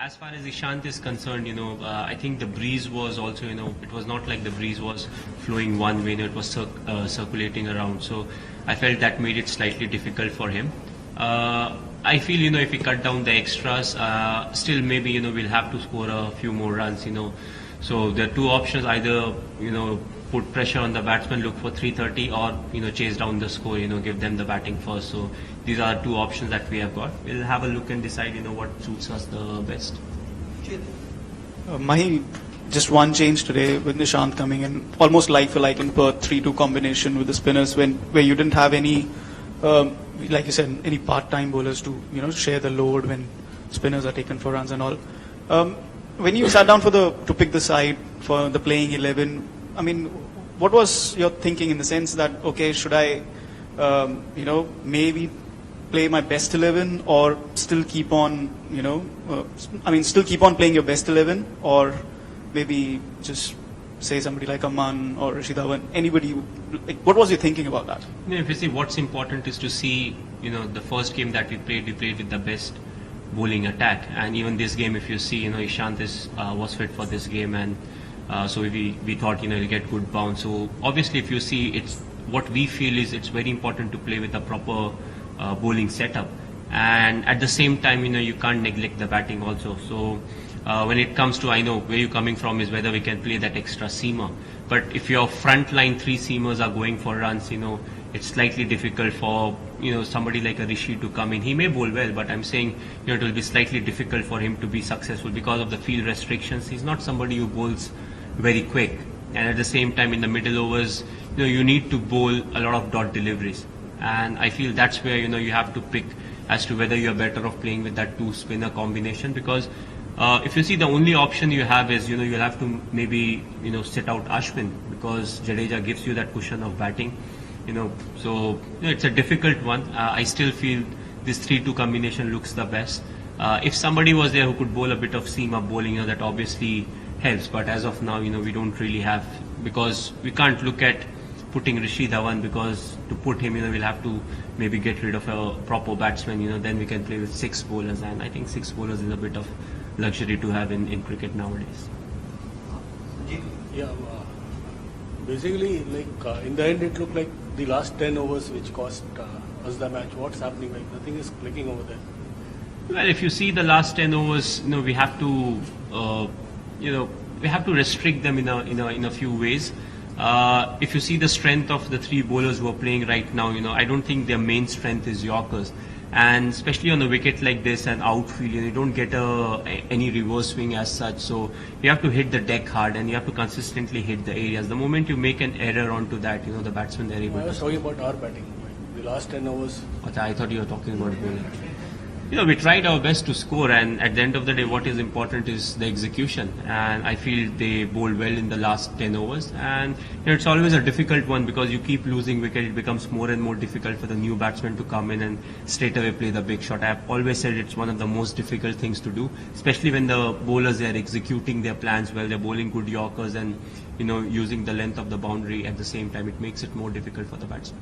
as far as Ishant is concerned, I think the breeze was also, it was not like the breeze was flowing one way, it was circulating around. So I felt that made it slightly difficult for him. I feel, if we cut down the extras, still maybe, we'll have to score a few more runs, So there are two options, either, put pressure on the batsman, look for 330, or, chase down the score, give them the batting first. So these are two options that we have got. We'll have a look and decide, what suits us the best. Mahi, just one change today with Nishant coming in, almost like for like in Perth, 3-2 combination with the spinners, where you didn't have any, like you said, any part-time bowlers to, share the load when spinners are taken for runs and all. When you sat down to pick the side for the playing 11, I mean, what was your thinking in the sense that, okay, should I, maybe play my best 11 or still keep on, still keep on playing your best 11, or maybe just say somebody like Aman or Rashid Dhawan, anybody, like, what was you thinking about that? If you see, what's important is to see, the first game that we played with the best bowling attack, and even this game, if you see, Ishant was fit for this game, and so we thought, he'll get good bounce. So obviously, if you see, it's what we feel is it's very important to play with a proper bowling setup, and at the same time, you can't neglect the batting also. So when it comes to, I know where you're coming from is whether we can play that extra seamer, but if your front line 3 seamers are going for runs, it's slightly difficult for somebody like a Rishi to come in. He may bowl well, but I'm saying it will be slightly difficult for him to be successful because of the field restrictions. He's not somebody who bowls very quick, and at the same time in the middle overs, you need to bowl a lot of dot deliveries, and I feel that's where you have to pick as to whether you're better off playing with that 2 spinner combination, because if you see, the only option you have is you'll have to maybe sit out Ashwin, because Jadeja gives you that cushion of batting, so it's a difficult one. I still feel this 3-2 combination looks the best. If somebody was there who could bowl a bit of seam up bowling, that obviously helps, but as of now, we don't really have, because we can't look at putting Rashid Dhawan, because to put him, we'll have to maybe get rid of a proper batsman, then we can play with 6 bowlers, and I think 6 bowlers is a bit of luxury to have in cricket nowadays. Yeah, basically, like in the end, it looked like the last 10 overs which cost us the match. What's happening? Like nothing is clicking over there. Well, if you see the last 10 overs, we have to, we have to restrict them in a few ways. If you see the strength of the 3 bowlers who are playing right now, I don't think their main strength is Yorkers. And especially on a wicket like this and outfield, you don't get any reverse swing as such. So you have to hit the deck hard, and you have to consistently hit the areas. The moment you make an error onto that, the batsmen are able to. I was talking about our batting. The last 10 overs. I thought you were talking about bowling. We tried our best to score, and at the end of the day, what is important is the execution. And I feel they bowled well in the last 10 overs. And it's always a difficult one, because you keep losing wicket, it becomes more and more difficult for the new batsman to come in and straight away play the big shot. I have always said it's one of the most difficult things to do, especially when the bowlers are executing their plans well, they're bowling good Yorkers and using the length of the boundary at the same time. It makes it more difficult for the batsman.